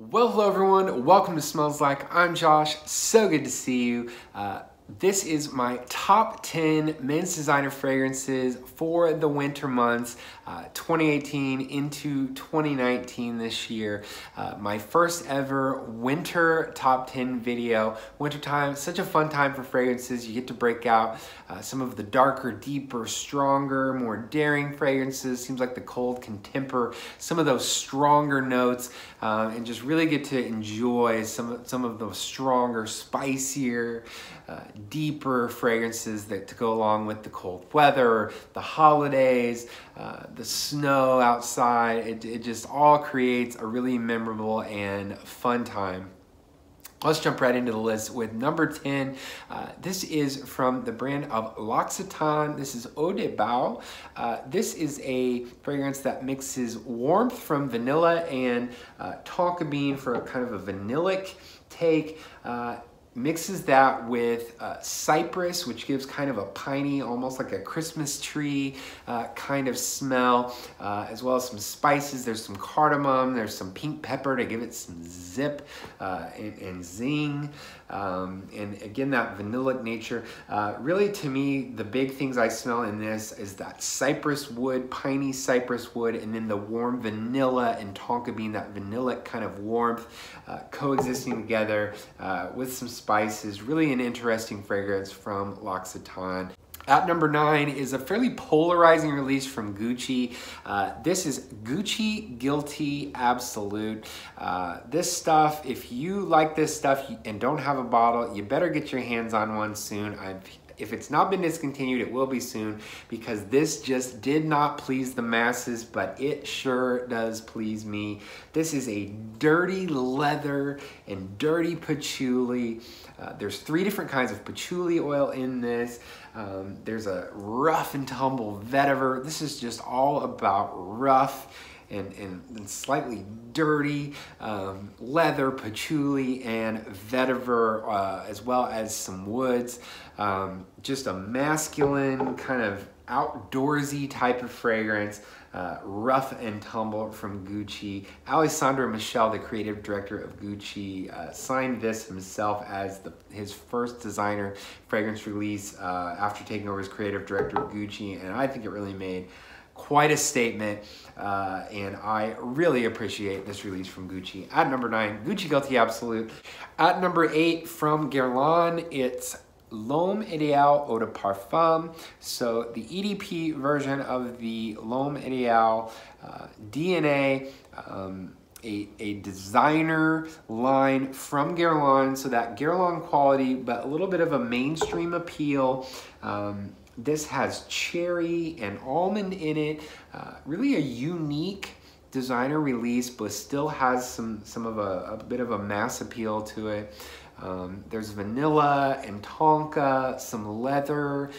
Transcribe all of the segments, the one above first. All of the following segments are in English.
Well, hello everyone. Welcome to Smells Like. I'm Josh. So good to see you. This is my top 10 men's designer fragrances for the winter months, 2018 into 2019 this year. My first ever winter top 10 video. Wintertime, such a fun time for fragrances. You get to break out some of the darker, deeper, stronger, more daring fragrances. Seems like the cold can temper some of those stronger notes and just really get to enjoy some of those stronger, spicier, deeper fragrances that to go along with the cold weather, the holidays, the snow outside. It just all creates a really memorable and fun time. Let's jump right into the list with number 10. This is from the brand of L'Occitane. This is Eau de Bao. This is a fragrance that mixes warmth from vanilla and tonka bean for a kind of a vanillic take. Mixes that with cypress, which gives kind of a piney, almost like a Christmas tree kind of smell, as well as some spices. There's some cardamom, there's some pink pepper to give it some zip and zing. And again, that vanillic nature. Really, to me, the big things I smell in this is that cypress wood, piney cypress wood, and then the warm vanilla and tonka bean, that vanillic kind of warmth coexisting together with some spices. Really an interesting fragrance from L'Occitane. At number 9 is a fairly polarizing release from Gucci. This is Gucci Guilty Absolute. This stuff, if you like this stuff and don't have a bottle, you better get your hands on one soon. If it's not been discontinued, it will be soon, because this just did not please the masses, but it sure does please me. This is a dirty leather and dirty patchouli. There's 3 different kinds of patchouli oil in this. There's a rough and tumble vetiver. This is just all about rough and slightly dirty leather, patchouli, and vetiver, as well as some woods. Just a masculine, kind of outdoorsy type of fragrance. Rough and tumble from Gucci. Alessandro Michele, the creative director of Gucci, signed this himself as his first designer fragrance release after taking over as creative director of Gucci, and I think it really made quite a statement, and I really appreciate this release from Gucci. At number 9, Gucci Guilty Absolute. At number 8, from Guerlain, it's L'Homme Ideal Eau de Parfum. So the EDP version of the L'Homme Ideal DNA, a designer line from Guerlain, so that Guerlain quality, but a little bit of a mainstream appeal. This has cherry and almond in it. Really a unique designer release, but still has some of a bit of a mass appeal to it. There's vanilla and tonka, some leather,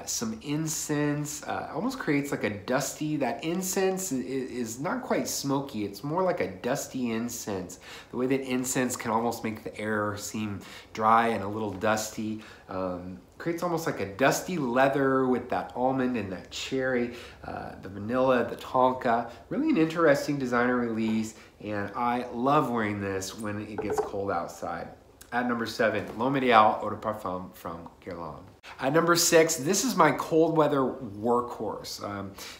some incense. Almost creates like a dusty, that incense is not quite smoky. It's more like a dusty incense. The way that incense can almost make the air seem dry and a little dusty. Creates almost like a dusty leather with that almond and that cherry, the vanilla, the tonka. Really an interesting designer release, and I love wearing this when it gets cold outside. At number 7, L'Homme Ideal Eau de Parfum from Guerlain. At number 6, this is my cold weather workhorse.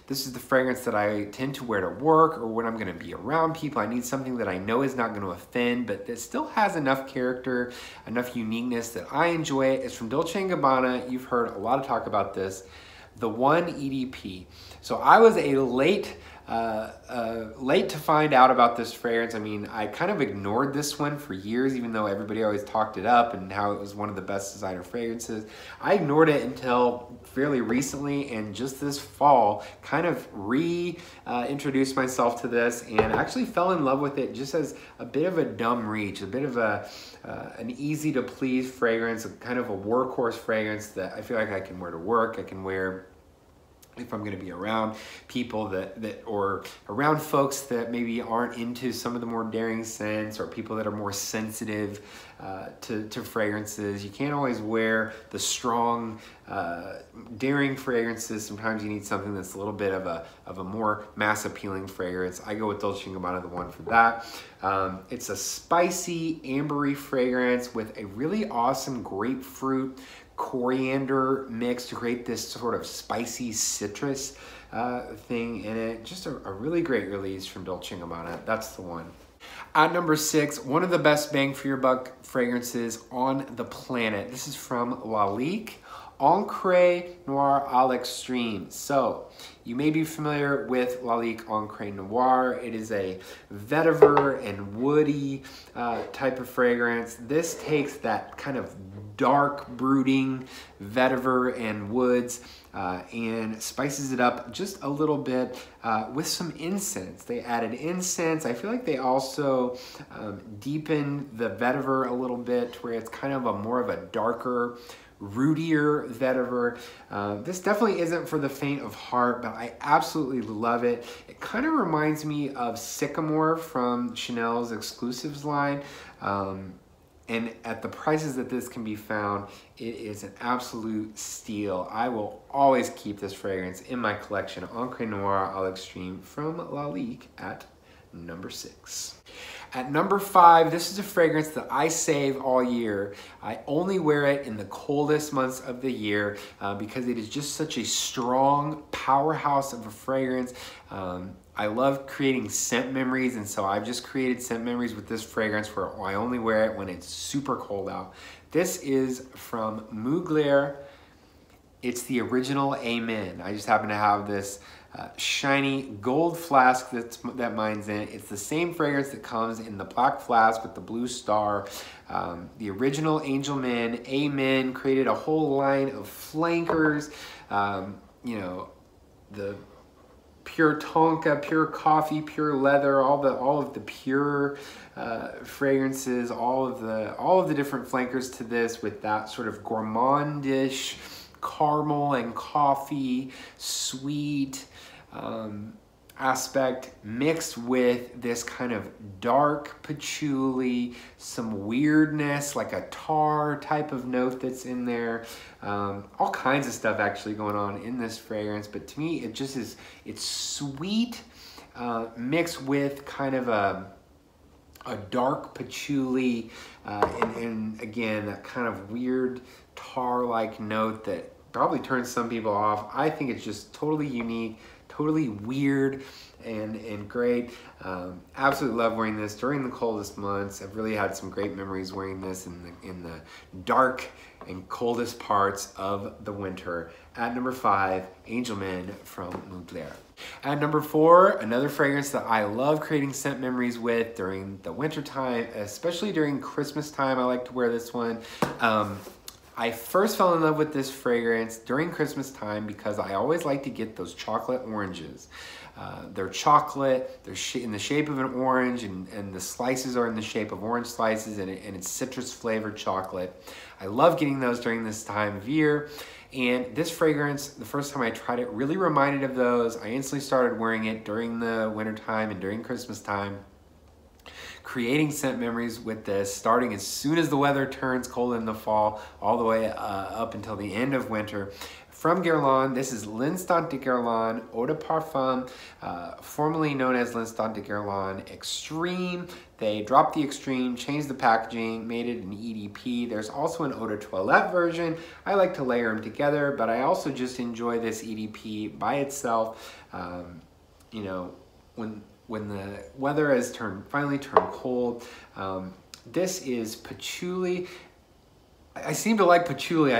This is the fragrance that I tend to wear to work or when I'm gonna be around people. I need something that I know is not gonna offend, but that still has enough character, enough uniqueness that I enjoy it. It's from Dolce Gabbana. You've heard a lot of talk about this. The One EDP. So I was a late to find out about this fragrance. I mean, I kind of ignored this one for years, even though everybody always talked it up and how it was one of the best designer fragrances. I ignored it until fairly recently, and just this fall kind of reintroduced myself to this and actually fell in love with it just as a bit of a dumb reach, a bit of an easy to please fragrance, kind of a workhorse fragrance that I feel like I can wear to work, I can wear if I'm going to be around people or around folks that maybe aren't into some of the more daring scents, or people that are more sensitive to fragrances. You can't always wear the strong, daring fragrances. Sometimes you need something that's a little bit of a more mass appealing fragrance. I go with Dolce Gabbana, the one for that. It's a spicy, ambery fragrance with a really awesome grapefruit coriander mix to create this sort of spicy citrus thing in it. Just a really great release from Dolce Gabbana. That's the one. At number 6, one of the best bang for your buck fragrances on the planet. This is from Lalique, Encre Noir à l'Extreme. So you may be familiar with Lalique Encre Noir. It is a vetiver and woody type of fragrance. This takes that kind of dark, brooding vetiver and woods and spices it up just a little bit with some incense. They added incense. I feel like they also deepened the vetiver a little bit, where it's kind of more of a darker, rootier vetiver. This definitely isn't for the faint of heart, but I absolutely love it. It kind of reminds me of Sycamore from Chanel's Exclusives line. And at the prices that this can be found, it is an absolute steal. I will always keep this fragrance in my collection, Encre Noir à l'Extreme from Lalique at number 6. At number 5, this is a fragrance that I save all year. I only wear it in the coldest months of the year because it is just such a strong powerhouse of a fragrance. I love creating scent memories, and so I've just created scent memories with this fragrance where I only wear it when it's super cold out. This is from Moog Lair. It's the original Amen. I just happen to have this shiny gold flask that mine's in. It's the same fragrance that comes in the black flask with the blue star. The original Angel Men, Amen, created a whole line of flankers. You know, the pure tonka, pure coffee, pure leather, all of the pure fragrances, all of the different flankers to this, with that sort of gourmandish caramel and coffee, sweet aspect, mixed with this kind of dark patchouli, some weirdness, like a tar type of note that's in there. All kinds of stuff actually going on in this fragrance, but to me it just is, it's sweet mixed with kind of a dark patchouli and again that kind of weird tar-like note that probably turns some people off. I think it's just totally unique, totally weird and great. Absolutely love wearing this during the coldest months. I've really had some great memories wearing this in the dark and coldest parts of the winter. At number 5, Angel Men from Moog Lair. At number 4, another fragrance that I love creating scent memories with during the winter time, especially during Christmas time. I like to wear this one. I first fell in love with this fragrance during Christmas time because I always like to get those chocolate oranges. They're chocolate, they're in the shape of an orange, and the slices are in the shape of orange slices, and it's citrus flavored chocolate. I love getting those during this time of year. And this fragrance, the first time I tried it, really reminded of those. I instantly started wearing it during the winter time and during Christmas time, creating scent memories with this, starting as soon as the weather turns cold in the fall, all the way up until the end of winter. From Guerlain, this is L'Instant de Guerlain Eau de Parfum, formerly known as L'Instant de Guerlain Extreme. They dropped the Extreme, changed the packaging, made it an EDP. There's also an Eau de Toilette version. I like to layer them together, but I also just enjoy this EDP by itself. You know, when the weather has finally turned cold, this is patchouli. I seem to like patchouli.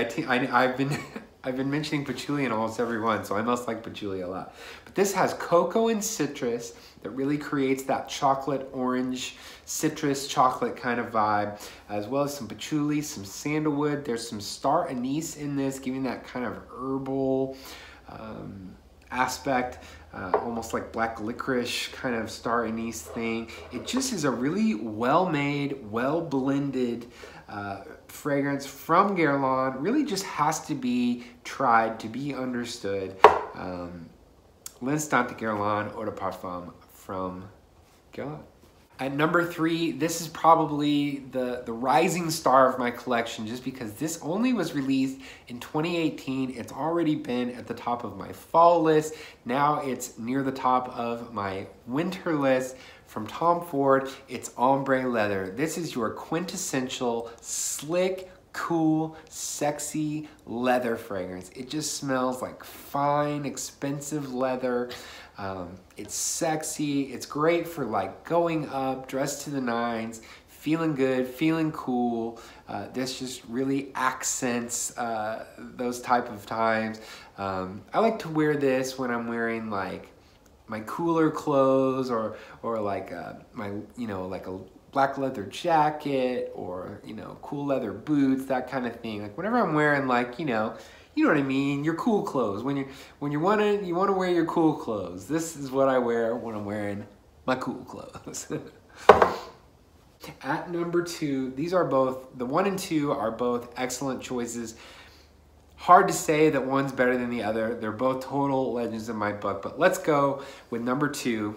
I've been mentioning patchouli in almost every one, so I must like patchouli a lot. But this has cocoa and citrus that really creates that chocolate orange, citrus chocolate kind of vibe, as well as some patchouli, some sandalwood. There's some star anise in this, giving that kind of herbal aspect. almost like black licorice kind of star anise thing. It just is a really well-made, well-blended fragrance from Guerlain. Really just has to be tried to be understood. L'instant de Guerlain Eau de Parfum from Guerlain. At number 3, this is probably the rising star of my collection just because this only was released in 2018. It's already been at the top of my fall list. Now it's near the top of my winter list. From Tom Ford, it's Ombre Leather. This is your quintessential slick, cool, sexy leather fragrance. It just smells like fine, expensive leather. It's sexy. It's great for like going up, dressed to the nines, feeling good, feeling cool. This just really accents those type of times. I like to wear this when I'm wearing like my cooler clothes or like my, you know, like a black leather jacket or, you know, cool leather boots, that kind of thing. Like whenever I'm wearing like, you know what I mean, your cool clothes. When you want to wear your cool clothes. This is what I wear when I'm wearing my cool clothes. At number 2, these are both, the 1 and 2 are both excellent choices. Hard to say that one's better than the other. They're both total legends in my book, but let's go with number 2.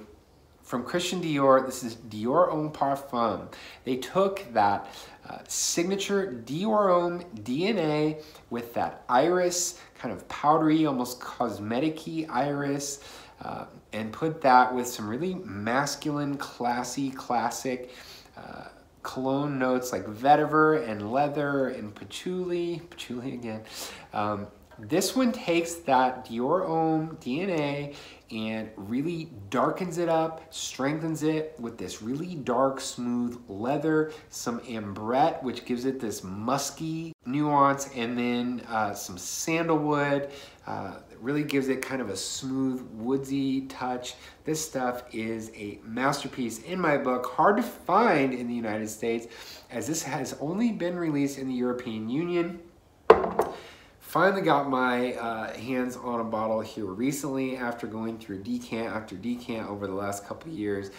From Christian Dior, this is Dior Homme Parfum. They took that signature Dior Homme DNA with that iris, kind of powdery, almost cosmetic-y iris, and put that with some really masculine, classy, classic cologne notes like vetiver and leather and patchouli again. This one takes that Dior Homme DNA and really darkens it up, strengthens it with this really dark, smooth leather, some ambrette, which gives it this musky nuance, and then some sandalwood. It really gives it kind of a smooth, woodsy touch. This stuff is a masterpiece in my book, hard to find in the United States, as this has only been released in the European Union. Finally got my hands on a bottle here recently after going through decant after decant over the last couple of years,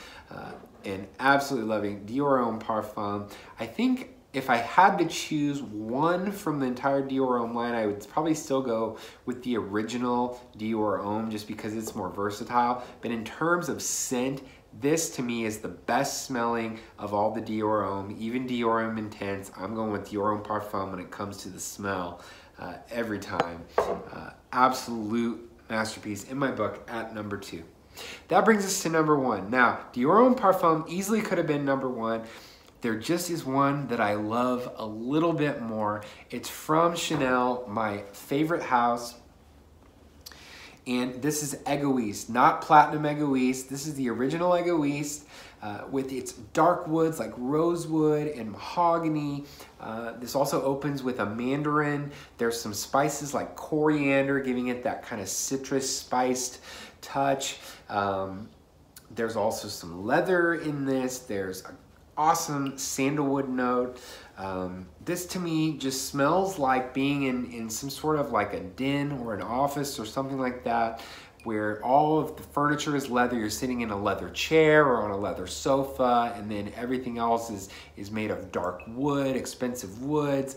and absolutely loving Dior Homme Parfum. I think if I had to choose one from the entire Dior Homme line, I would probably still go with the original Dior Homme just because it's more versatile. But in terms of scent, this to me is the best smelling of all the Dior Homme, even Dior Homme Intense. I'm going with Dior Homme Parfum when it comes to the smell. Every time. Absolute masterpiece in my book at number 2. That brings us to number 1. Now, Dior Homme Parfum easily could have been number 1. There just is one that I love a little bit more. It's from Chanel, my favorite house. And this is Egoiste, not Platinum Egoiste. This is the original Egoiste with its dark woods like rosewood and mahogany. This also opens with a mandarin. There's some spices like coriander, giving it that kind of citrus spiced touch. There's also some leather in this. There's an awesome sandalwood note. This to me just smells like being in some sort of like a den or an office or something like that, where all of the furniture is leather. You're sitting in a leather chair or on a leather sofa, and then everything else is made of dark wood, expensive woods,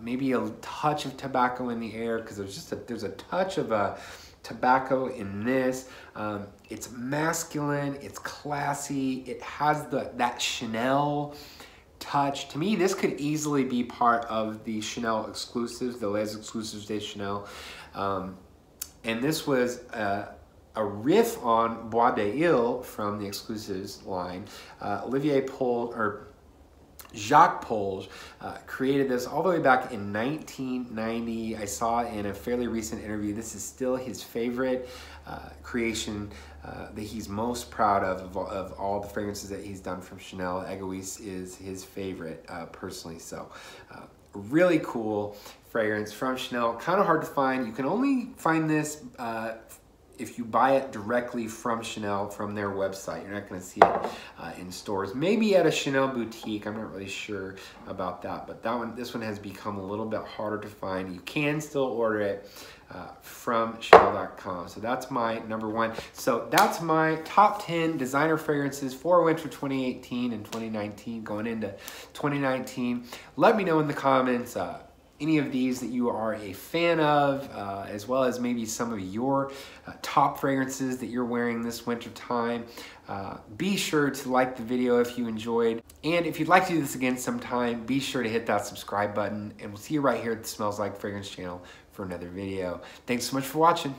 maybe a touch of tobacco in the air, because there's a touch of a tobacco in this. It's masculine, it's classy, it has that Chanel touch. To me, this could easily be part of the Chanel exclusives, the Les Exclusives de Chanel. And this was a riff on Bois d'Ile from the Exclusives line. Jacques Polge created this all the way back in 1990. I saw in a fairly recent interview, this is still his favorite creation that he's most proud of all the fragrances that he's done from Chanel. Egoiste is his favorite personally. So really cool fragrance from Chanel. Kind of hard to find. You can only find this if you buy it directly from Chanel, from their website. You're not gonna see it in stores. Maybe at a Chanel boutique, I'm not really sure about that, but this one has become a little bit harder to find. You can still order it from Chanel.com. So that's my number one. So that's my top 10 designer fragrances for winter 2018 and 2019, going into 2019. Let me know in the comments any of these that you are a fan of, as well as maybe some of your top fragrances that you're wearing this winter time. Be sure to like the video if you enjoyed. And if you'd like to do this again sometime, be sure to hit that subscribe button. And we'll see you right here at the Smells Like Fragrance channel for another video. Thanks so much for watching.